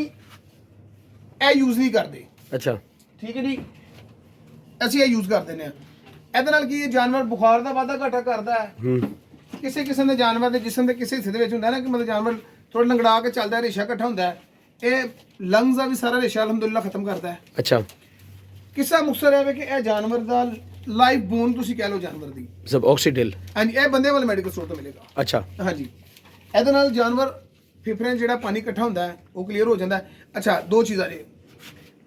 ਇਹ ਯੂਜ਼ ਨਹੀਂ ਕਰਦੇ। ਅੱਛਾ ਠੀਕ ਹੈ ਜੀ, ਅਸੀਂ ਇਹ ਯੂਜ਼ ਕਰਦੇ ਨੇ। ਇਹਦੇ ਨਾਲ ਕੀ ਜਾਨਵਰ ਬੁਖਾਰ ਦਾ ਵਾਧਾ ਘਾਟਾ ਕਰਦਾ ਹੈ। ਕਿਸੇ ਕਿਸਮ ਦੇ ਜਾਨਵਰ ਦੇ ਜਿਸਮ ਦੇ ਕਿਸੇ ਹਿੱਸੇ ਦੇ ਵਿੱਚ ਹੁੰਦਾ ਨਾ ਕਿ ਮਤਲਬ ਜਾਨਵਰ ਥੋੜਾ ਲੰਗੜਾ ਕੇ ਚੱਲਦਾ, ਰੇਸ਼ਾ ਇਕੱਠਾ ਹੁੰਦਾ ਹੈ, ਇਹ ਲੰਗਸ ਦਾ ਵੀ ਸਾਰਾ ਰੇਸ਼ਾ ਅਲਹਮਦੁਲਿਲਾ ਖਤਮ ਕਰਦਾ ਹੈ। ਅੱਛਾ, ਕਿੱਸਾ ਮੁਕਸਰ ਹੈ ਕਿ ਇਹ ਜਾਨਵਰ ਦਾ ਲਾਈਫ ਬੋਨ ਤੁਸੀਂ ਕਹਿ ਲਓ ਜਾਨਵਰ ਦੀ। ਸਭ ਆਕਸੀਡਿਲ। ਹਾਂਜੀ, ਇਹ ਬੰਦੇ ਵਾਲੇ ਮੈਡੀਕਲ ਸਟੋਰ ਤੋਂ ਮਿਲੇਗਾ। ਅੱਛਾ। ਹਾਂਜੀ, ਇਹਦੇ ਨਾਲ ਜਾਨਵਰ ਫੇਫੜਿਆਂ 'ਚ ਜਿਹੜਾ ਪਾਣੀ ਇਕੱਠਾ ਹੁੰਦਾ ਹੈ ਉਹ ਕਲੀਅਰ ਹੋ ਜਾਂਦਾ ਹੈ। ਅੱਛਾ, ਦੋ ਚੀਜ਼ਾਂ ਨੇ।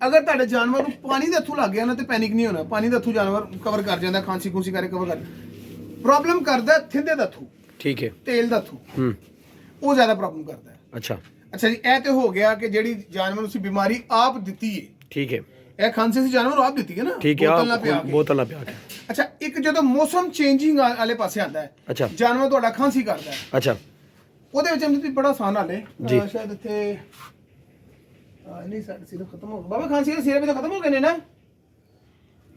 ਅਗਰ ਤੁਹਾਡੇ ਜਾਨਵਰ ਨੂੰ ਪਾਣੀ ਦੇ ਥਰੂ ਲੱਗ ਗਿਆ ਨਾ ਤੇ ਪੈਨਿਕ ਨਹੀਂ ਹੋਣਾ। ਪਾਣੀ ਦੇ ਥਰੂ ਜਾਨਵਰ ਕਵਰ ਕਰ ਜਾਂਦਾ, ਖਾਂਸੀ ਖੂੰਸੀ ਕਰਕੇ ਕਵਰ ਕਰ। ਪ੍ਰੋਬਲਮ ਕਰਦਾ ਥਿੰਦੇ ਦਾ ਥਰੂ, ਠੀਕ ਹੈ, ਤੇਲ ਦਾ ਥਰੂ, ਉਹ ਜ਼ਿਆਦਾ ਪ੍ਰੋਬਲਮ ਕਰਦਾ ਹੈ। ਅੱਛਾ ਅੱਛਾ ਜੀ, ਇਹ ਤੇ ਹੋ ਗਿਆ ਕਿ ਜਿਹੜੀ ਜਾਨਵਰ ਨੂੰ ਤੁਸੀਂ ਬਿਮਾਰੀ ਆਪ ਦਿੱਤੀ ਹੈ। ਠੀਕ ਹੈ, ਇਹ ਖਾਂਸੀ ਸੀ ਜਾਨਵਰ ਨੂੰ ਆਪ ਦਿੱਤੀ ਹੈ ਨਾ, ਠੀਕ ਹੈ, ਬੋਤਲ ਨਾਲ ਪਿਆ ਕੇ। ਬੋਤਲ ਨਾਲ ਪਿਆ ਕੇ। ਅੱਛਾ, ਇੱਕ ਜਦੋਂ ਮੌਸਮ ਚੇਂਜਿੰਗ ਵਾਲੇ ਪਾਸੇ ਆਉਂਦਾ ਹੈ, ਅੱਛਾ, ਜਾਨਵਰ ਤੁਹਾਡਾ ਖਾਂਸੀ ਕਰਦਾ ਹੈ, ਅੱਛਾ, ਉਹਦੇ ਵਿੱਚ ਤੁਸੀਂ ਬੜਾ ਆਸਾਨ ਹਾਲੇ ਜੀ। ਸ਼ਾਇਦ ਇੱਥੇ ਨਹੀਂ ਸਾਡੇ ਸਿਰਫ ਖਤਮ ਹੋ ਗਿਆ ਬਾਬਾ। ਖਾਂਸੀ ਦੇ ਸਿਰਫ ਤਾਂ ਖਤਮ ਹੋ ਗਏ ਨੇ ਨਾ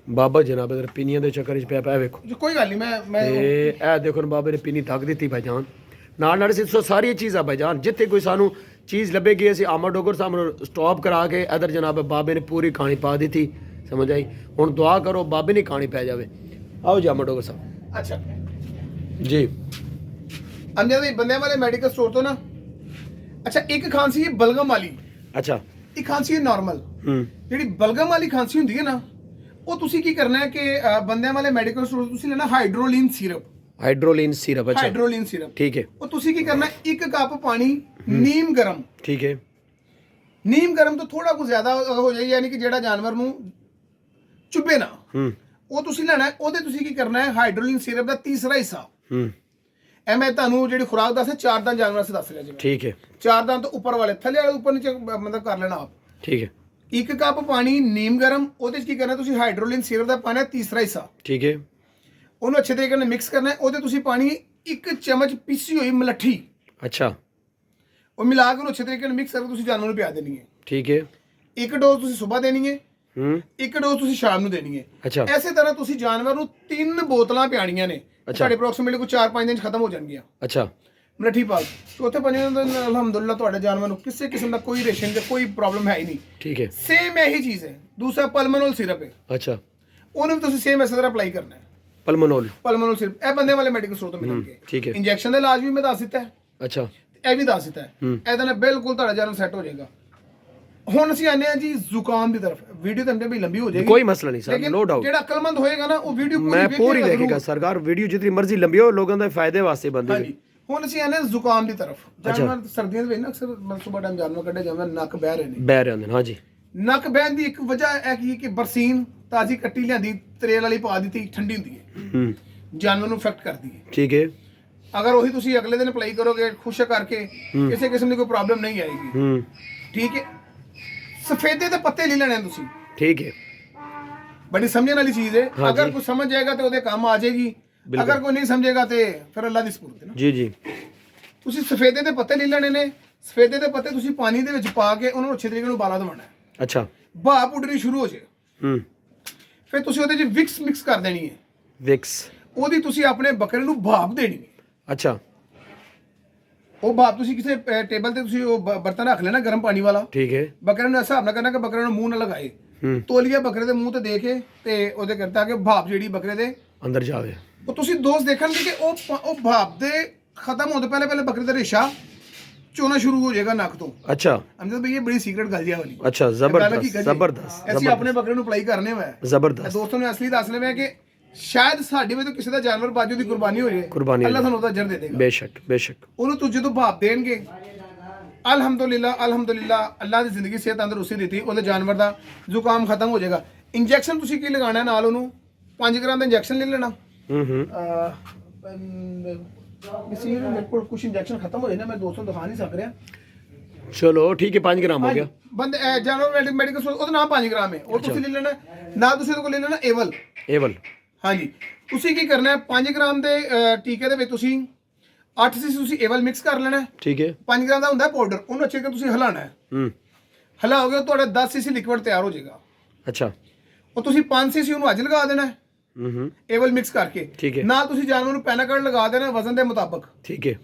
ਬਾਬਾ ਜਨਾਬ। ਇਧਰ ਪੀਨੀਆਂ ਦੇ ਚੱਕਰ 'ਚ ਪਿਆ ਪਿਆ ਵੇਖੋ। ਜੀ, ਕੋਈ ਗੱਲ ਨਹੀਂ, ਮੈਂ ਤੇ ਇਹ ਦੇਖੋ ਬਾਬੇ ਨੇ ਪੀਨੀ ਤੱਕ ਦਿੱਤੀ ਭਾਈਜਾਨ। ਨਾਲ ਸਿੱਧੋ ਸਾਰੀ ਚੀਜ਼ਾਂ ਭਾਈਜਾਨ, ਜਿੱਥੇ ਕੋਈ ਸਾਨੂੰ ਚੀਜ਼ ਲੱਭੇਗੀ ਅਸੀਂ ਆਮਾ ਡੋਗਰ ਸਾਹਮਣੇ ਸਟਾਪ ਕਰਾ ਕੇ ਇਧਰ ਜਨਾਬ ਬਾਬੇ ਨੇ ਪੂਰੀ ਕਹਾਣੀ ਪਾ ਦਿੱਤੀ। ਸਮਝ ਆਈ? ਹੁਣ ਦੁਆ ਕਰੋ ਬਾਬੇ ਨੇ ਕਹਾਣੀ ਪੈ ਜਾਵੇ। ਆਓ ਜੀ ਆਮਾ ਡੋਗਰ ਸਾਹਿਬ। ਅੱਛਾ ਜੀ, ਅੰਦਰ ਦੇ ਬੰਦਿਆਂ ਵਾਲੇ ਮੈਡੀਕਲ ਸਟੋਰ ਤੋਂ ਨਾ। ਅੱਛਾ, ਇੱਕ ਖਾਂਸੀ ਹੈ ਬਲਗਮ ਵਾਲੀ, ਅੱਛਾ, ਇੱਕ ਖਾਂਸੀ ਹੈ ਨਾਰਮਲ। ਜਿਹੜੀ ਬਲਗਮ ਵਾਲੀ ਖਾਂਸੀ ਹੁੰਦੀ ਹੈ ਨਾ, ਉਹ ਤੁਸੀਂ ਕੀ ਕਰਨਾ ਹੈ ਕਿ ਬੰਦਿਆਂ ਵਾਲੇ ਮੈਡੀਕਲ ਸਟੋਰ ਤੋਂ ਤੁਸੀਂ ਲੈਣਾ ਹਾਈਡਰੋਲਿਨ ਸਿਰਪ। ਹਾਈਡਰੋਲਿਨ ਸਿਰਪ। ਅੱਛਾ, ਹਾਈਡਰੋਲਿਨ ਸਿਰਪ, ਠੀਕ ਹੈ। ਉਹ ਤੁਸੀਂ ਕੀ ਕਰਨਾ ਹੈ, 1 ਕੱਪ ਪਾਣੀ ਨੀਮ ਗਰਮ, ਠੀਕ ਹੈ। ਨੀਮ ਗਰਮ ਤੋਂ ਥੋੜਾ ਕੁ ਜ਼ਿਆਦਾ ਹੋ ਜਾਏ, ਯਾਨੀ ਕਿ ਜਿਹੜਾ ਜਾਨਵਰ ਨੂੰ ਚੁੱਭੇ ਨਾ, ਉਹ ਤੁਸੀਂ ਲੈਣਾ ਹੈ। ਉਹਦੇ ਤੁਸੀਂ ਕੀ ਕਰਨਾ ਹੈ, ਹਾਈਡਰੋਲਿਨ ਸਿਰਪ ਦਾ ਤੀਸਰਾ ਹਿੱਸਾ। ਇਹ ਮੈਂ ਤੁਹਾਨੂੰ ਜਿਹੜੀ ਖੁਰਾਕ ਦੱਸਿਆ 4 ਦਿਨ ਜਾਨਵਰ ਵਾਸਤੇ ਦੱਸ ਰਿਹਾ ਜੀ। ਠੀਕ ਹੈ। 4 ਦਿਨ ਤੋਂ ਉੱਪਰ ਵਾਲੇ, ਥੱਲੇ ਵਾਲੇ ਉੱਪਰ ਨੀਚੇ ਮਤਲਬ ਕਰ ਲੈਣਾ ਆਪ। ਠੀਕ ਹੈ। 1 ਕੱਪ ਪਾਣੀ ਨੀਮ ਗਰਮ, ਉਹਦੇ ਚ ਕੀ ਕਰਨਾ ਤੁਸੀਂ, ਹਾਈਡਰੋਲਿਨ ਸਿਰਪ ਦਾ ਪਾਣਾ ਤੀਸਰਾ ਹਿੱਸਾ। ਠੀਕ ਹੈ। ਉਹਨੂੰ ਅੱਛੇ ਤਰੀਕੇ ਨਾਲ ਮਿਕਸ ਕਰਨਾ ਹੈ। ਉਹਦੇ ਤੁਸੀਂ ਪਾਣੀ 1 ਚਮਚ ਪੀਸੀ ਹੋਈ ਮਲੱਠੀ, ਅੱਛਾ, ਉਹ ਮਿਲਾ ਕੇ ਉਹਨੂੰ ਅੱਛੇ ਤਰੀਕੇ ਨਾਲ ਮਿਕਸ ਕਰਕੇ ਤੁਸੀਂ ਜਾਨਵਰ ਨੂੰ ਪਿਆ ਦੇਣੀ ਹੈ। ਠੀਕ ਹੈ। 1 ਡੋਜ਼ ਤੁਸੀਂ ਸਵੇਰ ਦੇਣੀ ਹੈ, 1 ਡੋਜ਼ ਤੁਸੀਂ ਸ਼ਾਮ ਨੂੰ ਦੇਣੀ ਹੈ। ਅੱਛਾ, ਐਸੇ ਤਰ੍ਹਾਂ ਤੁਸੀਂ ਜਾਨਵਰ ਨੂੰ 3 ਬੋਤਲਾਂ ਪਿਆਣੀਆਂ ਨੇ। ਤੁਹਾਡੇ ਅਪਰੋਕਸੀਮੇਟਲੀ ਕੋਈ 4-5 ਦਿਨ 'ਚ ਖਤਮ ਹੋ ਜਾਣਗੀਆਂ। ਅੱਛਾ, ਮਲੱਠੀ ਪਾ ਚੌਥੇ ਪੰਜਵੇਂ ਦਿਨ ਅਲਹਮਦੁਲਿਲਾ ਤੁਹਾਡੇ ਜਾਨਵਰ ਨੂੰ ਕਿਸੇ ਕਿਸਮ ਦਾ ਕੋਈ ਰੇਸ਼ਨ ਤੇ ਕੋਈ ਪ੍ਰੋਬਲਮ ਹੈ ਹੀ ਨਹੀਂ। ਠੀਕ ਹੈ। ਸੇਮ ਇਹੀ ਚੀਜ਼ ਹੈ। ਦੂਸਰਾ ਪਲਮਨੋਲ ਸਿਰਪ ਹੈ। ਅੱਛਾ, ਉਹਨੂੰ ਵੀ ਤੁਸੀਂ ਸੇਮ ਇਸੇ ਤਰ੍ਹਾਂ ਅਪਲਾਈ ਕਰਨਾ ਹੈ। ਪਲਮਨੋਲ ਸਿਰਪ ਇਹ ਬੰਦੇ ਵਾਲੇ ਮੈਡੀਕਲ ਸਟੋਰ ਤੋਂ ਮਿਲਣਗੇ। ਠੀਕ ਹੈ। ਇੰਜੈਕਸ਼ਨ ਦਾ ਇਲਾਜ ਵੀ ਮੈਂ ਦੱਸ ਦਿੱਤਾ ਹੈ। ਅੱਛਾ, ਇਹ ਵੀ ਦੱਸ ਦਿੱਤਾ ਹੈ। ਇਹਦੇ ਨਾਲ ਬਿਲਕੁਲ ਤੁਹਾਡਾ ਜਾਨਵਰ ਸੈੱਟ ਹੋ ਜਾਏਗਾ। ਹੁਣ ਅਸੀਂ ਆਨੇ ਆ ਜੀ ਜ਼ੁਕਾਮ ਦੀ ਤਰਫ। ਵੀਡੀਓ ਤਾਂ ਵੀ ਲੰਬੀ ਹੋ ਜਾਏਗੀ, ਕੋਈ ਮਸਲਾ ਨਹੀਂ ਸਰ, ਨੋ ਡਾਊਟ। ਜਿਹੜਾ ਅਕਲਮੰਦ ਹੋਏਗਾ ਨਾ ਉਹ ਵੀਡੀਓ ਮੈਂ ਪੂਰੀ ਦੇਖੇਗਾ ਸਰਕਾਰ। ਵੀਡੀਓ ਜਿਤਨੀ ਮਰਜ਼ੀ ਲੰਬੀ ਹੋ, ਲੋਕਾਂ ਦੇ ਫਾਇਦੇ ਵਾਸਤੇ ਬੰਦੀ। ਹਾਂਜੀ, ਹੁਣ ਅਸੀਂ ਆਨੇ ਜ਼ੁਕਾਮ ਦੀ ਤਰਫ। ਜਾਨਵਰ ਸਰਦੀਆਂ ਦੇ ਵਿੱਚ ਨਾ ਅਕਸਰ ਸੁਬਹ ਟਾਈਮ ਜਾਨਵਰ ਕੱਢੇ ਜਾਂਦੇ, ਨੱਕ ਬਹਿ ਰਹੇ ਨੇ। ਬਹਿ ਰਹੇ ਨੇ, ਹਾਂਜੀ। ਨੱਕ ਬਹਿਣ ਦੀ ਇੱਕ ਵਜ੍ਹਾ ਇਹ ਕੀ ਕਿ ਬਰਸੀਨ ਤਾਜ਼ੀ ਕੱਟੀ ਲਿਆਂਦੀ, ਤਰੇਲ ਵਾਲੀ ਪਾ ਦਿੱਤੀ, ਠੰਡੀ ਹੁੰਦੀ ਹੈ, ਜਾਨਵਰ ਨੂੰ ਇਫੈਕਟ ਕਰਦੀ ਹੈ। ਠੀਕ ਹੈ। ਅਗਰ ਉਹੀ ਤੁਸੀਂ ਅਗਲੇ ਦਿਨ ਅਪਲਾਈ ਕਰੋਗੇ ਖੁਸ਼ਕ ਕਰਕੇ, ਕਿਸੇ ਕਿਸਮ ਦੀ ਕੋਈ ਪ੍ਰੋਬਲਮ ਨਹੀਂ ਆਏਗੀ। ਠੀਕ ਹੈ। ਸਫੇਦੇ ਦੇ ਪੱਤੇ ਲੈ ਲੈਣੇ ਤੁਸੀਂ। ਠੀਕ ਹੈ। ਬੜੀ ਸਮਝਣ ਵਾਲੀ ਚੀਜ਼ ਹੈ। ਅਗਰ ਕੋਈ ਸਮਝ ਜਾਏਗਾ ਤੇ ਉਹਦੇ ਕੰਮ ਆ ਜਾਏਗੀ, ਅਗਰ ਕੋਈ ਨਹੀਂ ਸਮਝੇਗਾ ਤੇ ਫਿਰ ਅੱਲਾ ਦੀ ਸਪੁਰਦ ਹੈ ਨਾ। ਜੀ ਜੀ। ਤੁਸੀਂ ਸਫੇਦੇ ਦੇ ਪੱਤੇ ਲੈ ਲੈਣੇ ਨੇ। ਸਫੇਦੇ ਦੇ ਪੱਤੇ ਤੁਸੀਂ ਪਾਣੀ ਦੇ ਵਿੱਚ ਪਾ ਕੇ ਉਹਨਾਂ ਨੂੰ ਅੱਛੇ ਤਰੀਕੇ ਨਾਲ ਉਬਾਲਾ ਦਿਵਾਉਣਾ ਹੈ। ਅੱਛਾ, ਭਾਪ ਉੱਡਣੀ ਸ਼ੁਰੂ ਹੋ ਜਾਏ। ਫਿਰ ਤੁਸੀਂ ਉਹਦੇ 'ਚ ਵਿਕਸ ਮਿਕਸ ਕਰ ਦੇਣੀ ਹੈ। ਵਿਕਸ, ਉਹਦੀ ਤੁਸੀਂ ਆਪਣੇ ਬੱਕਰੇ ਨੂੰ ਭਾਪ ਦੇਣੀ ਹੈ। ਅੱਛਾ, ਉਹ ਭਾਪ ਤੁਸੀਂ ਕਿਸੇ ਟੇਬਲ ਤੇ ਤੁਸੀਂ ਉਹ ਬਰਤਨ ਰੱਖ ਲੈਣਾ ਗਰਮ ਪਾਣੀ ਵਾਲਾ। ਠੀਕ ਹੈ। ਬੱਕਰੇ ਨੂੰ ਹਿਸਾਬ ਨਾਲ ਕਰਨਾ ਕਿ ਬੱਕਰੇ ਨੂੰ ਮੂੰਹ ਨਾ ਲਗਾਏ। ਤੋਲੀਆ ਬੱਕਰੇ ਦੇ ਮੂੰਹ ਤੇ ਦੇ ਕੇ ਤੇ ਉਹਦੇ ਕਰਤਾ ਕਿ ਭਾਪ ਜਿਹੜੀ ਬੱਕਰੇ ਦੇ ਅੰਦਰ ਜਾਵੇ। ਉਹ ਤੁਸੀਂ ਦੋਸਤ ਦੇਖਣਗੇ ਕਿ ਉਹ ਭਾਪ ਦੇ ਖਤਮ ਹੋਣ ਤੋਂ ਪਹਿਲੇ ਬੱਕਰੇ ਦਾ ਰੇਸ਼ਾ ਚੋਣਾ ਸ਼ੁਰੂ ਹੋ ਜਾਏਗਾ ਨੱਕ ਤੋਂ। ਅੱਛਾ, ਅਮਜਦ ਭਈ ਇਹ ਬੜੀ ਸੀਕ੍ਰੇਟ ਗੱਲ ਜੀ ਵਾਲੀ। ਅੱਛਾ, ਜ਼ਬਰਦਸਤ ਜ਼ਬਰਦਸਤ। ਅਸੀਂ ਆਪਣੇ ਬੱਕਰੇ ਨੂੰ ਅਪਲਾਈ ਕਰਨੇ ਵਾ ਜ਼ਬਰਦਸਤ। ਦੋਸਤੋਂ ਨੇ ਅਸਲੀ ਦੱਸ ਲਿਆ ਕਿ ਸ਼ਾਇਦ ਸਾਡੇ ਵਿੱਚ ਕਿਸੇ ਦਾ ਜਾਨਵਰ ਬਾਜੂ ਦੀ ਕੁਰਬਾਨੀ ਹੋ ਜਾਏ, ਅੱਲਾਹ ਤੁਹਾਨੂੰ ਉਹਦਾ ਅਜਰ ਦੇ ਦੇਗਾ। ਬੇਸ਼ੱਕ ਬੇਸ਼ੱਕ। ਉਹਨੂੰ ਤੂੰ ਜਦੋਂ ਭਾਪ ਦੇਣਗੇ ਅਲਹਮਦੁਲਿਲਾ ਅੱਲਾਹ ਦੀ ਜ਼ਿੰਦਗੀ ਸਿਹਤ ਤੰਦਰੁਸਤੀ ਦਿੱਤੀ, ਉਹਦੇ ਜਾਨਵਰ ਦਾ ਜ਼ੁਕਾਮ ਖਤਮ ਹੋ ਜਾਏਗਾ। ਇੰਜੈਕਸ਼ਨ ਤੁਸੀਂ ਕੀ ਲਗਾਉਣਾ ਨਾਲ ਉਹਨੂੰ 5 ਗ੍ਰਾਮ ਦਾ ਇੰਜੈਕਸ਼ਨ ਲੈ ਲੈਣਾ। ਕਿਸੇ ਮੇਰੇ ਕੋਲ ਕੁਝ ਇੰਜੈਕਸ਼ਨ ਖਤਮ ਹੋਏ ਨੇ, ਮੈਂ ਦੋਸਤੋਂ ਦਿਖਾ ਨਹੀਂ ਸਕ ਰਿਹਾ। ਚਲੋ ਠੀਕ ਹੈ, 5 ਗ੍ਰਾਮ ਹੋ ਗਿਆ। ਬੰਦੇ ਜਾਨਵਰ ਮੈਡੀਕਲ ਉਹਦਾ ਨਾਮ 5 ਗ੍ਰਾਮ ਹੈ। ਉਹ ਤੁਸੀਂ ਲੈ ਲੈਣਾ ਨਾਲ। ਤੁਸੀਂ ਉਹਦੇ ਕੋਲ ਲੈ ਲੈਣਾ ਏਵਲ। ਏਵਲ, ਹਾਂਜੀ ਤੁਸੀਂ ਕੀ ਕਰਨਾ ਹੈ 5 ਗ੍ਰਾਮ ਦੇ ਟੀਕੇ ਦੇ ਵਿੱਚ ਤੁਸੀਂ 8 ਸੀਸੀ ਤੁਸੀਂ ਏਵਲ ਮਿਕਸ ਕਰ ਲੈਣਾ ਹੈ। ਠੀਕ ਹੈ 5 ਗ੍ਰਾਮ ਦਾ ਹੁੰਦਾ ਪਾਊਡਰ, ਉਹਨੂੰ ਅੱਛੇ ਕਰਕੇ ਤੁਸੀਂ ਹਿਲਾਣਾ ਹੈ। ਹਿਲਾਓਗੇ ਤੁਹਾਡਾ 10 ਸੀਸੀ ਲਿਕਵਿਡ ਤਿਆਰ ਹੋ ਜਾਏਗਾ। ਅੱਛਾ ਉਹ ਤੁਸੀਂ 5 ਸੀਸੀ ਉਹਨੂੰ ਅੱਜ ਲਗਾ ਦੇਣਾ ਹੈ ਏਵਲ ਮਿਕਸ ਕਰਕੇ। ਠੀਕ ਹੈ ਨਾਲ ਤੁਸੀਂ ਜਾਨਵਰ ਨੂੰ ਪੈਨਾਕਾਰਡ ਲਗਾ ਦੇਣਾ ਵਜ਼ਨ ਦੇ ਮੁਤਾਬਕ। ਠੀਕ ਹੈ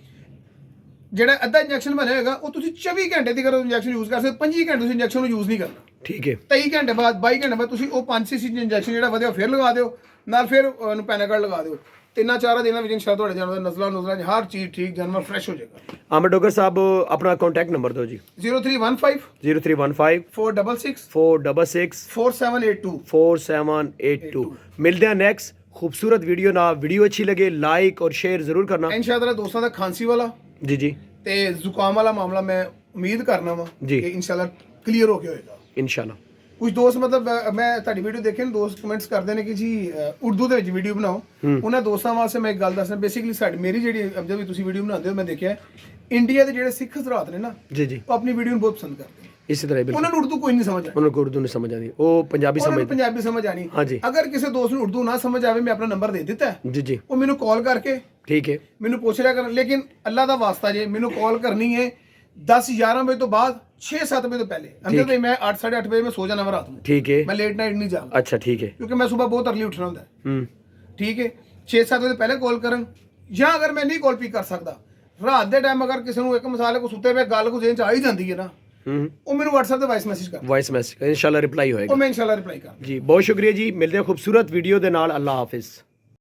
ਜਿਹੜਾ ਅੱਧਾ ਇੰਜੈਕਸ਼ਨ ਬਣਿਆ ਹੋਏਗਾ ਉਹ ਤੁਸੀਂ 24 ਘੰਟੇ ਦੀ ਕਰੋ ਇੰਜੈਕਸ਼ਨ ਯੂਜ਼ ਕਰ ਸਕਦੇ, 25 ਘੰਟੇ ਤੁਸੀਂ ਇੰਜੈਕਸ਼ਨ ਨੂੰ ਯੂਜ਼ ਨਹੀਂ ਕਰਨਾ। ਠੀਕ ਹੈ 23 ਘੰਟੇ ਬਾਅਦ 22 ਘੰਟੇ ਬਾਅਦ ਤੁਸੀਂ ਉਹ 5 ਸੀਸੀ ਇੰਜੈਕਸ਼ਨ ਜਿਹੜਾ ਵਧਿਆ ਫਿਰ ਲਗਾ ਦਿਓ, ਨਾਲ ਫਿਰ ਉਹਨੂੰ ਪੈਨਾਕਾਰਡ ਲਗਾ ਦਿਓ। 3-4 ਦਿਨਾਂ ਵਿੱਚ ਇਨਸ਼ਾਅੱਲਾ ਤੁਹਾਡੇ ਜਾਨਵਰ ਨਜ਼ਲਾਂ ਹਰ ਚੀਜ਼ ਠੀਕ, ਜਾਨਵਰ ਫਰੈਸ਼ ਹੋ ਜਾਏਗਾ। ਆਮਰ ਡੋਗਰ ਸਾਹਿਬ ਆਪਣਾ ਕੰਟੈਕਟ ਨੰਬਰ ਦਿਓ ਜੀ। 0315 0315 466 466 4782। 4782। मिलते हैं नेक्स्ट खूबसूरत वीडियो ना। वीडियो अच्छी लगे लाइक और शेयर जरूर करना। ਇਨਸ਼ਾਅੱਲਾ ਦੋਸਤਾਂ ਦਾ ਖਾਂਸੀ ਵਾਲਾ जी जी ਤੇ ਜ਼ੁਕਾਮ ਵਾਲਾ ਮਾਮਲਾ ਮੈਂ ਉਮੀਦ ਕਰਨਾ ਵਾ ਜੀ। ਕਿ ਇਨਸ਼ਾਅੱਲਾ ਕਲੀਅਰ ਹੋ ਕੇ ਹੋਏਗਾ। इंशाल्लाह। ਕੁਝ ਦੋਸਤ ਮਤਲਬ ਮੈਂ ਤੁਹਾਡੀ ਵੀਡੀਓ ਦੇਖੇ ਨੇ, ਦੋਸਤ ਕਮੈਂਟਸ ਕਰਦੇ ਨੇ ਕਿ ਜੀ ਉਰਦੂ ਦੇ ਵਿੱਚ ਵੀਡੀਓ ਬਣਾਓ। ਉਹਨਾਂ ਦੋਸਤਾਂ ਵਾਸਤੇ ਮੈਂ ਇੱਕ ਗੱਲ ਦੱਸਣਾ, ਬੇਸਿਕਲੀ ਮੇਰੀ ਜਿਹੜੀ ਜਦ ਵੀ ਤੁਸੀਂ ਵੀਡੀਓ ਬਣਾਉਂਦੇ ਹੋ ਮੈਂ ਦੇਖਿਆ ਇੰਡੀਆ ਦੇ ਜਿਹੜੇ ਸਿੱਖ ਹਜ਼ਰਾਤ ਨੇ ਨਾ जी जी ਉਹ ਆਪਣੀ ਵੀਡੀਓ ਨੂੰ ਬਹੁਤ ਪਸੰਦ ਕਰਦੇ ਨੇ। इसी तरह बिल्कुल ਉਹਨਾਂ ਨੂੰ ਉਰਦੂ ਕੋਈ ਨਹੀਂ ਸਮਝ ਆਉਂਦੀ, उन्होंने को उर्दू नहीं समझ आती, वो पंजाबी ਉਹਨਾਂ ਨੂੰ समझ। ਪੰਜਾਬੀ ਸਮਝ ਆਣੀ। हाँ जी ਅਗਰ ਕਿਸੇ ਦੋਸਤ ਨੂੰ ਉਰਦੂ ਨਾ ਸਮਝ ਆਵੇ, ਮੈਂ ਆਪਣਾ ਨੰਬਰ ਦੇ ਦਿੱਤਾ ਹੈ, जी जी ਉਹ ਮੈਨੂੰ ਕਾਲ ਕਰਕੇ ठीक है ਮੈਨੂੰ ਪੁੱਛ ਲਿਆ ਕਰਨ। ਲੇਕਿਨ ਅੱਲਾ ਦਾ ਵਾਸਤਾ ਜੇ ਮੈਨੂੰ ਕਾਲ ਕਰਨੀ ਹੈ 10-11 ਵਜੇ ਤੋਂ ਬਾਅਦ 6-7 ਵਜੇ ਤੋਂ ਪਹਿਲੇ ਅੰਦਰ ਤੇ ਮੈਂ 8-8:30 ਵਜੇ ਮੈਂ ਸੋ ਜਾਣਾ ਰਾਤ ਨੂੰ। ठीक है ਮੈਂ ਲੇਟ ਨਾਈਟ ਨਹੀਂ ਜਾਗਦਾ अच्छा ठीक है ਕਿਉਂਕਿ ਮੈਂ ਸਵੇਰ ਬਹੁਤ ਅਰਲੀ ਉੱਠਣਾ ਹੁੰਦਾ ਹੈ। ਠੀਕ ਹੈ 6-7 ਵਜੇ ਤੋਂ ਪਹਿਲੇ ਕਾਲ ਕਰਨ, ਜਾਂ ਅਗਰ ਮੈਂ ਨਹੀਂ ਕਾਲ ਪਿਕ ਕਰ ਸਕਦਾ ਰਾਤ ਦੇ ਟਾਈਮ ਅਗਰ ਕਿਸੇ ਨੂੰ ਇੱਕ ਮਿਸਾਲ ਕੋ ਸੁੱਤੇ ਪਏ ਗੱਲ ਕੋ ਜੇਨ ਚ ਆ ਹੀ ਜਾਂਦੀ ਹੈ ਨਾ, ਉਹ ਮੈਨੂੰ WhatsApp ਤੇ ਵਾਇਸ ਮੈਸੇਜ ਕਰ, वॉइस मैसेज इंशाल्लाह रिप्लाई ਉਹ होएगा। ਮੈਂ ਇਨਸ਼ਾਅੱਲਾ ਰਿਪਲਾਈ ਕਰਾਂਗਾ। जी बहुत शुक्रिया जी। मिलते हैं खूबसूरत वीडियो दे नाल। अल्लाह हाफिज।